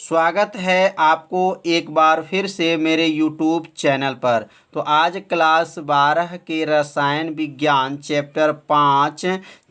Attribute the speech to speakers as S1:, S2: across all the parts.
S1: स्वागत है आपको एक बार फिर से मेरे YouTube चैनल पर। तो आज क्लास 12 के रसायन विज्ञान चैप्टर 5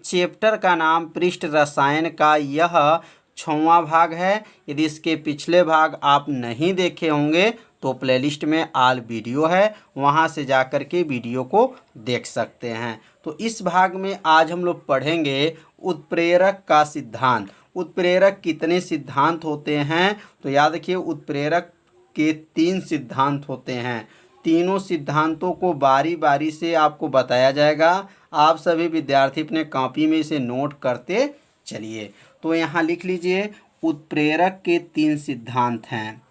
S1: चैप्टर का नाम पृष्ठ रसायन का यह 6वां भाग है। यदि इसके पिछले भाग आप नहीं देखे होंगे तो प्लेलिस्ट में ऑल वीडियो है, वहां से जाकर के वीडियो को देख सकते हैं। तो इस भाग में आज हम लोग पढ़ेंगे उत्प्रेरक का सिद्धांत। उत्प्रेरक कितने सिद्धांत होते हैं? तो याद रखिए उत्प्रेरक के 3 सिद्धांत होते हैं। तीनों सिद्धांतों को बारी बारी से आपको बताया जाएगा। आप सभी विद्यार्थी अपने कॉपी में इसे नोट करते चलिए। तो यहाँ लिख लीजिए उत्प्रेरक के 3 सिद्धांत हैं।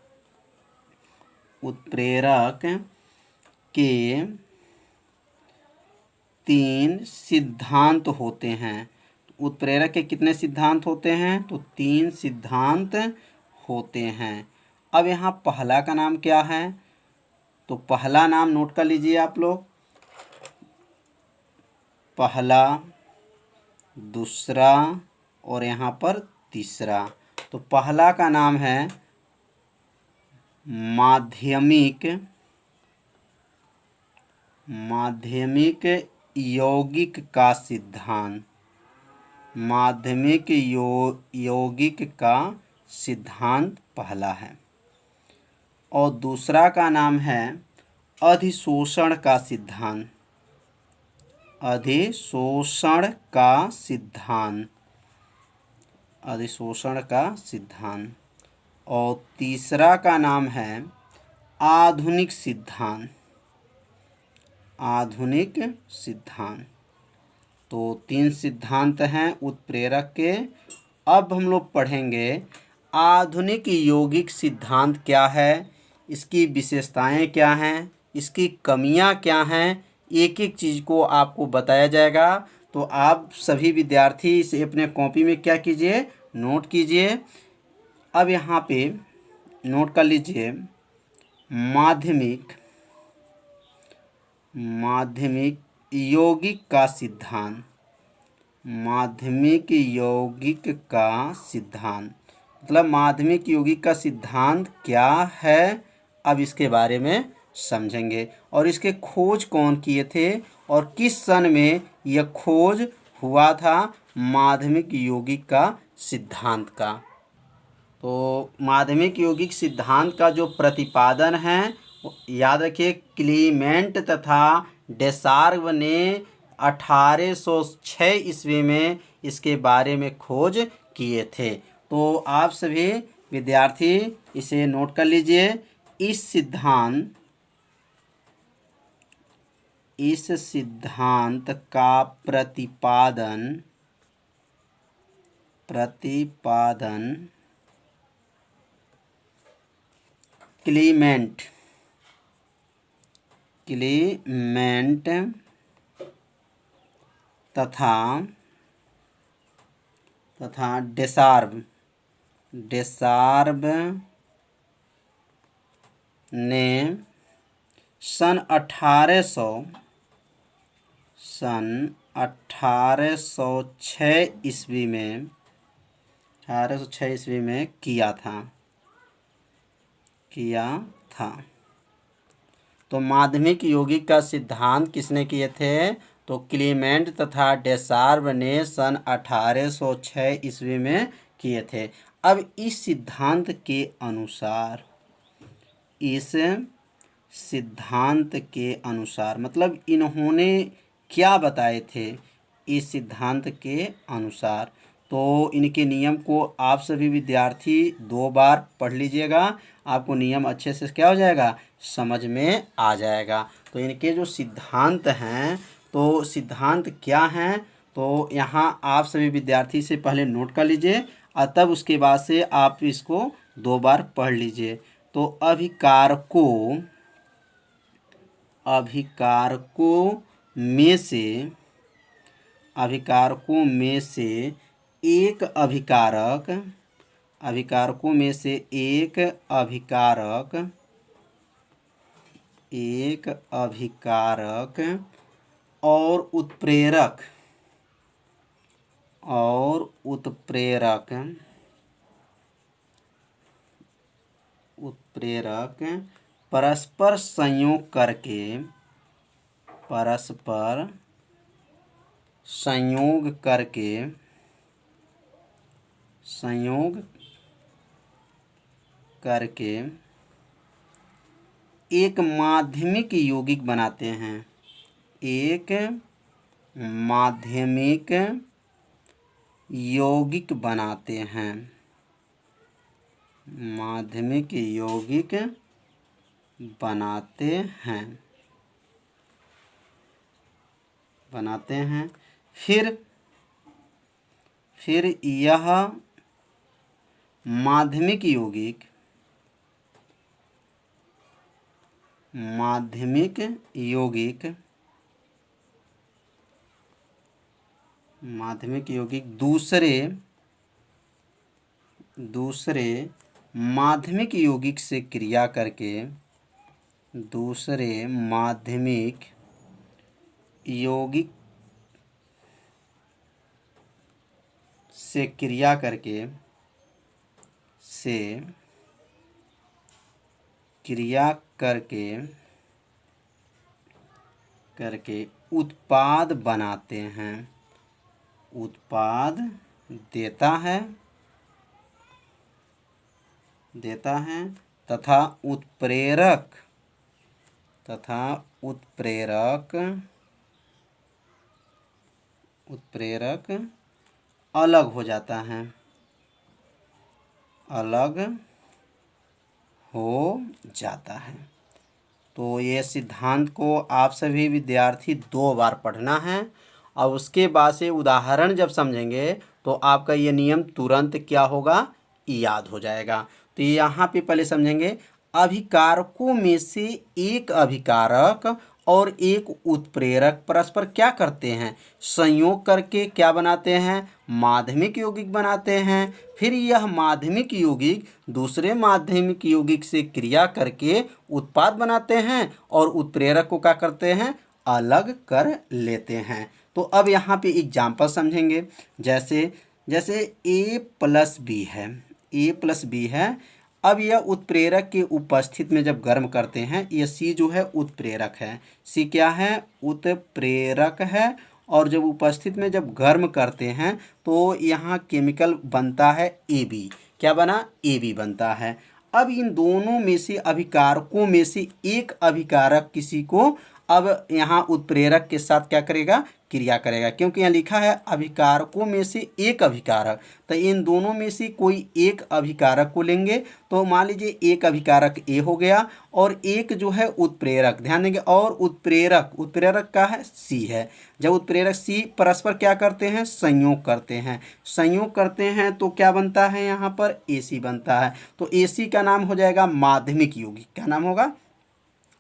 S1: उत्प्रेरक के 3 सिद्धांत होते हैं। उत्प्रेरक के कितने सिद्धांत होते हैं? तो 3 सिद्धांत होते हैं। अब यहाँ पहला का नाम क्या है? तो पहला नाम नोट कर लीजिए आप लोग। पहला, दूसरा और यहाँ पर तीसरा। तो पहला का नाम है माध्यमिक यौगिक का सिद्धांत। माध्यमिक यौगिक का सिद्धांत पहला है। और दूसरा का नाम है अधिशोषण का सिद्धांत। अधिशोषण का सिद्धांत। अधिशोषण का सिद्धांत। और तीसरा का नाम है आधुनिक सिद्धांत। आधुनिक सिद्धांत। तो 3 सिद्धांत हैं उत्प्रेरक के। अब हम लोग पढ़ेंगे आधुनिक यौगिक सिद्धांत क्या है, इसकी विशेषताएं क्या हैं, इसकी कमियां क्या हैं, एक एक चीज़ को आपको बताया जाएगा। तो आप सभी विद्यार्थी इसे अपने कॉपी में क्या कीजिए, नोट कीजिए। अब यहाँ पे नोट कर लीजिए माध्यमिक यौगिक का सिद्धांत। माध्यमिक यौगिक का सिद्धांत मतलब माध्यमिक यौगिक का सिद्धांत क्या है, अब इसके बारे में समझेंगे। और इसके खोज कौन किए थे और किस सन में यह खोज हुआ था माध्यमिक यौगिक का सिद्धांत का। तो माध्यमिक यौगिक सिद्धांत का जो प्रतिपादन है, याद रखिए क्लीमेंट तथा डेसार्व ने 1806 ईस्वी में इसके बारे में खोज किए थे। तो आप सभी विद्यार्थी इसे नोट कर लीजिए। इस सिद्धांत का प्रतिपादन क्लीमेंट तथा डेसार्व ने सन 1806 ईस्वी में किया था। तो माध्यमिक यौगिक का सिद्धांत किसने किए थे? तो क्लीमेंट तथा डेसार्व ने सन 1806 ईस्वी में किए थे। अब इस सिद्धांत के अनुसार मतलब इन्होंने क्या बताए थे इस सिद्धांत के अनुसार। तो इनके नियम को आप सभी विद्यार्थी 2 बार पढ़ लीजिएगा, आपको नियम अच्छे से क्या हो जाएगा, समझ में आ जाएगा। तो इनके जो सिद्धांत हैं, तो सिद्धांत क्या हैं, तो यहाँ आप सभी विद्यार्थी से पहले नोट कर लीजिए और तब उसके बाद से आप इसको 2 बार पढ़ लीजिए। तो अभिकारकों में से एक अभिकारक और उत्प्रेरक उत्प्रेरक परस्पर संयोग करके, परस्पर संयोग करके, संयोग करके एक माध्यमिक यौगिक बनाते हैं, एक माध्यमिक यौगिक बनाते हैं, माध्यमिक यौगिक बनाते हैं, बनाते हैं। फिर यह माध्यमिक यौगिक, माध्यमिक यौगिक, माध्यमिक यौगिक दूसरे माध्यमिक यौगिक से क्रिया करके, दूसरे माध्यमिक यौगिक से क्रिया करके, से क्रिया करके उत्पाद बनाते हैं, उत्पाद देता है तथा उत्प्रेरक अलग हो जाता है, अलग हो जाता है। तो ये सिद्धांत को आप सभी विद्यार्थी 2 बार पढ़ना है और उसके बाद से उदाहरण जब समझेंगे तो आपका ये नियम तुरंत क्या होगा, याद हो जाएगा। तो यहाँ पे पहले समझेंगे, अभिकारकों में से एक अभिकारक और एक उत्प्रेरक परस्पर क्या करते हैं, संयोग करके क्या बनाते हैं, माध्यमिक यौगिक बनाते हैं। फिर यह माध्यमिक यौगिक दूसरे माध्यमिक यौगिक से क्रिया करके उत्पाद बनाते हैं और उत्प्रेरक को क्या करते हैं, अलग कर लेते हैं। तो अब यहाँ पे एग्जाम्पल समझेंगे, जैसे A+B है, A+B है। अब यह उत्प्रेरक के उपस्थित में जब गर्म करते हैं, ये C जो है उत्प्रेरक है, C क्या है, उत्प्रेरक है। और जब उपस्थित में जब गर्म करते हैं तो यहाँ केमिकल बनता है AB, क्या बना, AB बनता है। अब इन दोनों में से अभिकारकों में से एक अभिकारक किसी को अब यहाँ उत्प्रेरक के साथ क्या करेगा, क्रिया करेगा, क्योंकि यहाँ लिखा है अभिकारकों में से एक अभिकारक। तो इन दोनों में से कोई एक अभिकारक को लेंगे। तो मान लीजिए एक अभिकारक A हो गया और एक जो है उत्प्रेरक, ध्यान देंगे, और उत्प्रेरक का है C है। जब उत्प्रेरक C परस्पर क्या करते हैं, संयोग करते हैं तो क्या बनता है, यहाँ पर AC बनता है। तो AC का नाम हो जाएगा माध्यमिक यौगिक, क्या नाम होगा,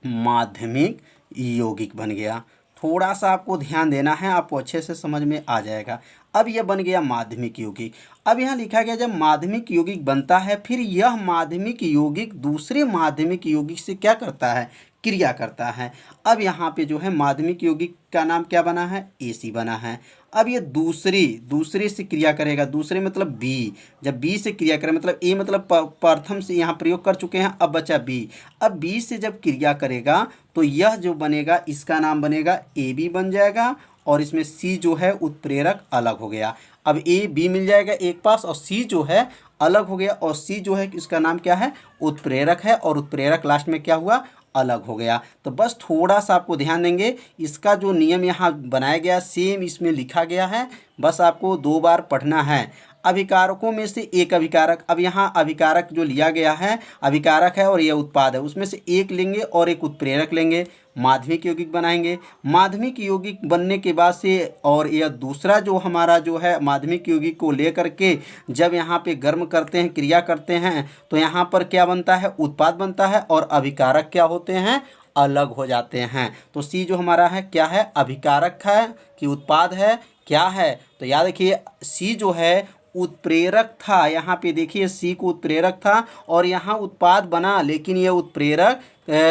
S1: माध्यमिक यौगिक बन गया। थोड़ा सा आपको ध्यान देना है, आपको अच्छे से समझ में आ जाएगा। अब यह बन गया माध्यमिक यौगिक। अब यहाँ लिखा गया जब माध्यमिक यौगिक बनता है, फिर यह माध्यमिक यौगिक दूसरे माध्यमिक यौगिक से क्या करता है, क्रिया करता है। अब यहाँ पे जो है माध्यमिक यौगिक का नाम क्या बना है, AC बना है। अब ये दूसरे से क्रिया करेगा, दूसरे मतलब B, जब B से क्रिया करे मतलब A मतलब प्रथम से यहाँ प्रयोग कर चुके हैं, अब बचा B। अब B से जब क्रिया करेगा तो यह जो बनेगा इसका नाम बनेगा AB बन जाएगा और इसमें C जो है उत्प्रेरक अलग हो गया। अब AB मिल जाएगा एक पास और C जो है अलग हो गया और C जो है इसका नाम क्या है, उत्प्रेरक है और उत्प्रेरक लास्ट में क्या हुआ, अलग हो गया। तो बस थोड़ा सा आपको ध्यान देंगे, इसका जो नियम यहाँ बनाया गया सेम इसमें लिखा गया है, बस आपको 2 बार पढ़ना है। अभिकारकों में से एक अभिकारक, अब यहाँ अभिकारक जो लिया गया है अभिकारक है और यह उत्पाद है, उसमें से एक लेंगे और एक उत्प्रेरक लेंगे, माध्यमिक यौगिक बनाएंगे। माध्यमिक यौगिक बनने के बाद से और यह दूसरा जो हमारा जो है माध्यमिक यौगिक को लेकर के जब यहाँ पे गर्म करते हैं, क्रिया करते हैं, तो यहाँ पर क्या बनता है, उत्पाद बनता है और अभिकारक क्या होते हैं, अलग हो जाते हैं। तो C जो हमारा है क्या है, अभिकारक है कि उत्पाद है, क्या है, तो याद रखिए C जो है उत्प्रेरक था। यहाँ पे देखिए C को उत्प्रेरक था और यहाँ उत्पाद बना, लेकिन ये उत्प्रेरक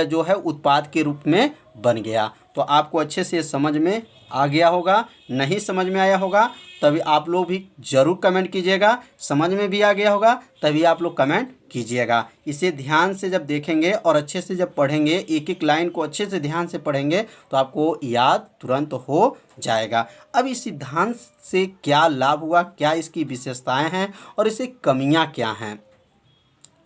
S1: जो है उत्पाद के रूप में बन गया। तो आपको अच्छे से समझ में आ गया होगा, नहीं समझ में आया होगा तभी आप लोग भी ज़रूर कमेंट कीजिएगा। समझ में भी आ गया होगा तभी आप लोग कमेंट कीजिएगा। इसे ध्यान से जब देखेंगे और अच्छे से जब पढ़ेंगे, एक एक लाइन को अच्छे से ध्यान से पढ़ेंगे तो आपको याद तुरंत हो जाएगा। अब इस सिद्धांत से क्या लाभ हुआ, क्या इसकी विशेषताएं हैं और इसकी कमियां क्या हैं,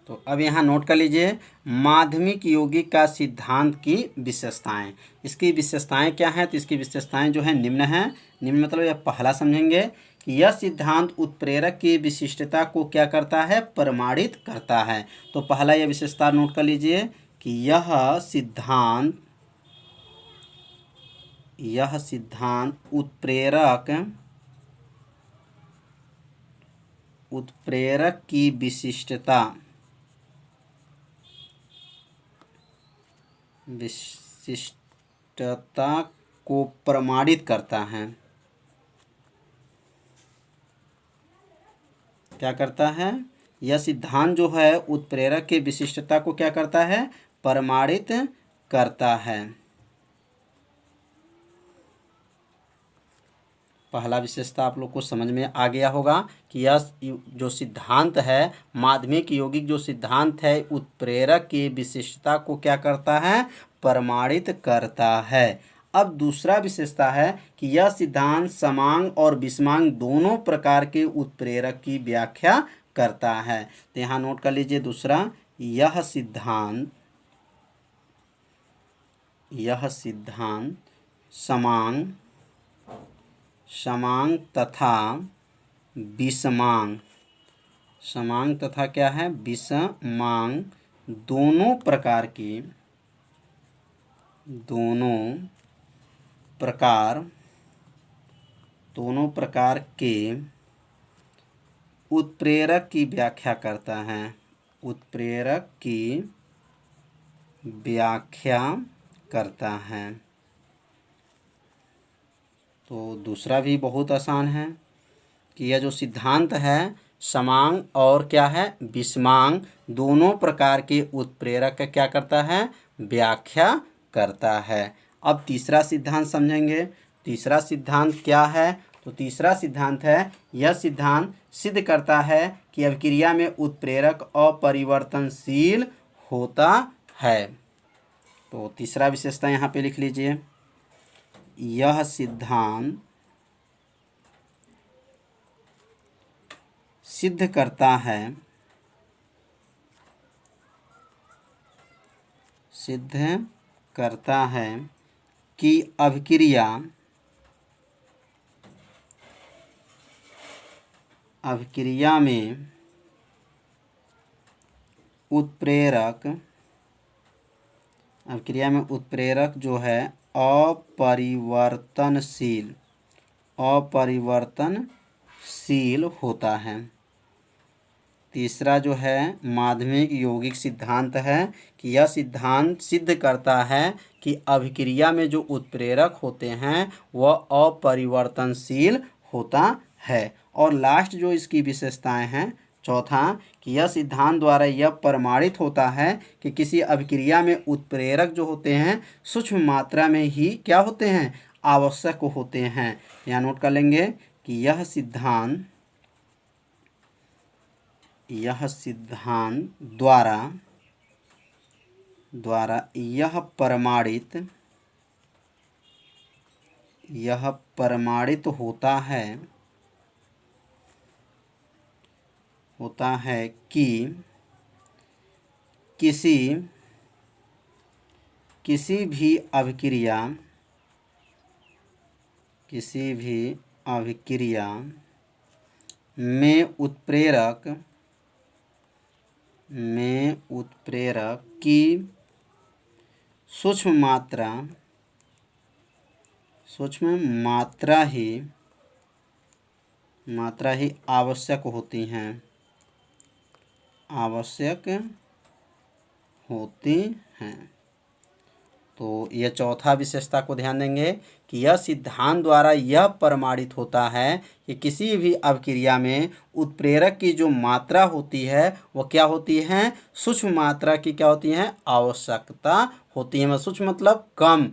S1: तो अब यहाँ नोट कर लीजिए। माध्यमिक यौगिक का सिद्धांत की विशेषताएं। इसकी विशेषताएं क्या हैं, तो इसकी विशेषताएं जो है निम्न हैं। निम्न मतलब यह पहला समझेंगे कि यह सिद्धांत उत्प्रेरक की विशिष्टता को क्या करता है, प्रमाणित करता है। तो पहला यह विशेषता नोट कर लीजिए कि यह सिद्धांत उत्प्रेरक की विशिष्टता को प्रमाणित करता है। क्या करता है, यह सिद्धांत जो है उत्प्रेरक की विशिष्टता को क्या करता है, प्रमाणित करता है। पहला विशेषता आप लोग को समझ में आ गया होगा कि यह जो सिद्धांत है, माध्यमिक यौगिक जो सिद्धांत है, उत्प्रेरक की विशिष्टता को क्या करता है, प्रमाणित करता है। अब दूसरा विशेषता है कि यह सिद्धांत समांग और विषमांग दोनों प्रकार के उत्प्रेरक की व्याख्या करता है। तो यहाँ नोट कर लीजिए दूसरा, यह सिद्धांत समांग तथा विषमांग दोनों प्रकार के उत्प्रेरक की व्याख्या करता है। तो दूसरा भी बहुत आसान है कि यह जो सिद्धांत है समांग और क्या है, विषमांग दोनों प्रकार के उत्प्रेरक का क्या करता है, व्याख्या करता है। अब तीसरा सिद्धांत समझेंगे। तीसरा सिद्धांत क्या है, तो तीसरा सिद्धांत है, यह सिद्धांत सिद्ध करता है कि अभिक्रिया में उत्प्रेरक अपरिवर्तनशील होता है। तो तीसरा विशेषता यहाँ पे लिख लीजिए, यह सिद्धांत सिद्ध करता है कि अभिक्रिया में उत्प्रेरक जो है अपरिवर्तनशील होता है। तीसरा जो है माध्यमिक यौगिक सिद्धांत है कि यह सिद्धांत सिद्ध करता है कि अभिक्रिया में जो उत्प्रेरक होते हैं वह अपरिवर्तनशील होता है। और लास्ट जो इसकी विशेषताएं हैं, चौथा, कि यह सिद्धांत द्वारा यह प्रमाणित होता है कि किसी अभिक्रिया में उत्प्रेरक जो होते हैं सूक्ष्म मात्रा में ही क्या होते हैं, आवश्यक होते हैं। यहाँ नोट कर लेंगे कि यह सिद्धांत द्वारा यह प्रमाणित होता है कि किसी भी अभिक्रिया में उत्प्रेरक की सूक्ष्म मात्रा ही आवश्यक होती हैं। तो यह चौथा विशेषता को ध्यान देंगे कि यह सिद्धांत द्वारा यह प्रमाणित होता है कि किसी भी अभिक्रिया में उत्प्रेरक की जो मात्रा होती है वह क्या होती है, सूक्ष्म मात्रा की क्या होती है, आवश्यकता होती है। सूक्ष्म मतलब कम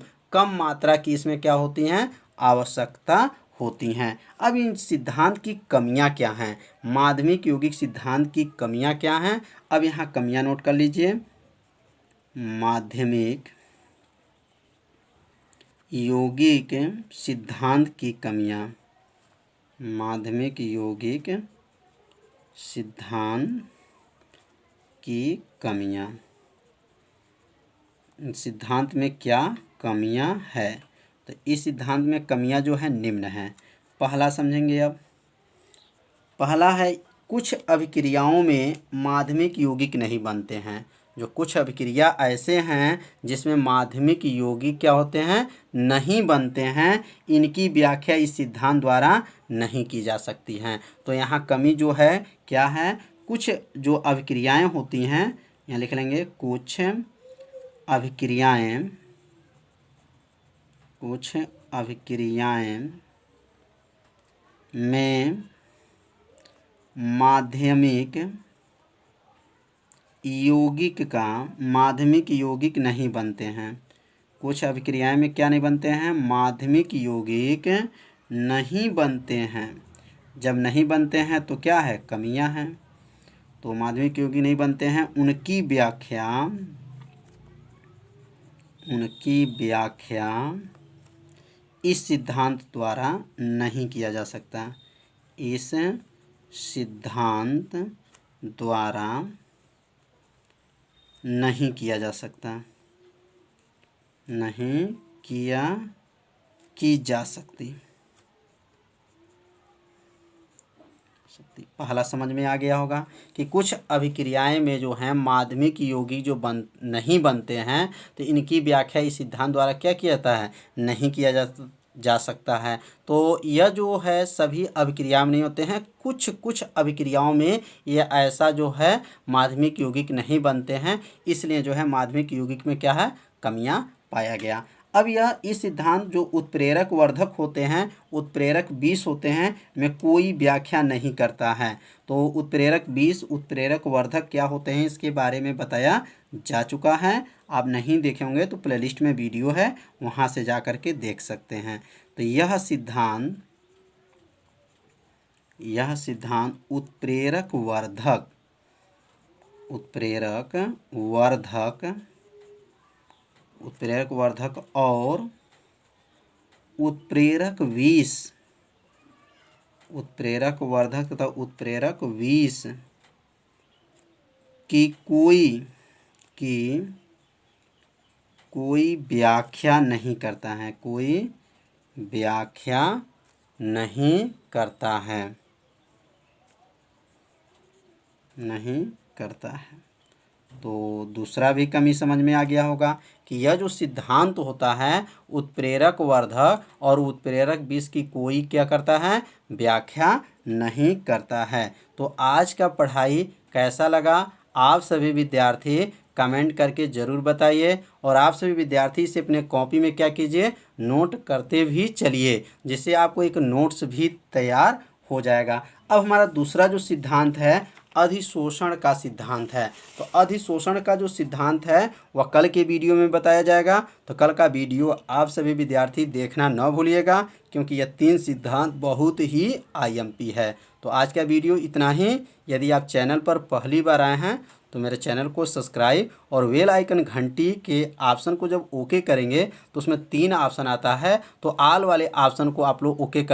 S1: मात्रा की इसमें क्या होती हैं, आवश्यकता होती हैं। अब इन सिद्धांत की कमियां क्या हैं, माध्यमिक यौगिक सिद्धांत की कमियां क्या हैं। अब यहाँ कमियां नोट कर लीजिए। माध्यमिक यौगिक सिद्धांत की कमियां, माध्यमिक यौगिक सिद्धांत की कमियां, सिद्धांत में क्या कमियां है। तो इस सिद्धांत में कमियां जो है निम्न हैं। पहला समझेंगे। अब पहला है, कुछ अभिक्रियाओं में माध्यमिक यौगिक नहीं बनते हैं। जो कुछ अभिक्रिया ऐसे हैं जिसमें माध्यमिक यौगिक क्या होते हैं, नहीं बनते हैं, इनकी व्याख्या इस सिद्धांत द्वारा नहीं की जा सकती हैं। तो यहाँ कमी जो है क्या है, कुछ जो अभिक्रियाएं होती हैं, यहाँ लिख लेंगे कुछ अभिक्रियाएं, कुछ अभिक्रियाएं में माध्यमिक यौगिक नहीं बनते हैं। कुछ अभिक्रियाएं में क्या नहीं बनते हैं, माध्यमिक यौगिक नहीं बनते हैं। जब नहीं बनते हैं तो क्या है, कमियां हैं। तो माध्यमिक यौगिक नहीं बनते हैं, उनकी व्याख्या इस सिद्धांत द्वारा नहीं किया जा सकता। इस सिद्धांत द्वारा नहीं किया जा सकता, नहीं की जा सकती। पहला समझ में आ गया होगा कि कुछ अभिक्रियाएं में जो हैं माध्यमिक यौगिक जो नहीं बनते हैं, तो इनकी व्याख्या इस सिद्धांत द्वारा क्या किया जाता है, नहीं किया जा सकता है। तो यह जो है सभी अभिक्रियाएं नहीं होते हैं, कुछ अभिक्रियाओं में ये ऐसा जो है माध्यमिक यौगिक नहीं बनते हैं, इसलिए जो है माध्यमिक यौगिक में क्या है, कमियां पाया गया। अब यह इस सिद्धांत जो उत्प्रेरक वर्धक होते हैं, उत्प्रेरक विष होते हैं, में कोई व्याख्या नहीं करता है। तो उत्प्रेरक विष, उत्प्रेरक वर्धक क्या होते हैं, इसके बारे में बताया जा चुका है। आप नहीं देखे होंगे तो प्लेलिस्ट में वीडियो है, वहाँ से जा कर के देख सकते हैं। तो यह सिद्धांत उत्प्रेरक वर्धक और उत्प्रेरक विष, उत्प्रेरक वर्धक तथा उत्प्रेरक विष की कोई व्याख्या नहीं करता है, कोई व्याख्या नहीं करता है, नहीं करता है। तो दूसरा भी कमी समझ में आ गया होगा कि यह जो सिद्धांत होता है उत्प्रेरक वर्धक और उत्प्रेरक विष की कोई क्या करता है, व्याख्या नहीं करता है। तो आज का पढ़ाई कैसा लगा, आप सभी विद्यार्थी कमेंट करके ज़रूर बताइए। और आप सभी विद्यार्थी इसे अपने कॉपी में क्या कीजिए, नोट करते भी चलिए, जिससे आपको एक नोट्स भी तैयार हो जाएगा। अब हमारा दूसरा जो सिद्धांत है अधिशोषण का सिद्धांत है। तो अधिशोषण का जो सिद्धांत है वह कल के वीडियो में बताया जाएगा। तो कल का वीडियो आप सभी विद्यार्थी देखना न भूलिएगा, क्योंकि यह 3 सिद्धांत बहुत ही IMP है। तो आज का वीडियो इतना ही। यदि आप चैनल पर पहली बार आए हैं तो मेरे चैनल को सब्सक्राइब और बेल आइकन घंटी के ऑप्शन को जब ओके करेंगे तो उसमें 3 ऑप्शन आता है, तो ऑल वाले ऑप्शन को आप लोग ओके कर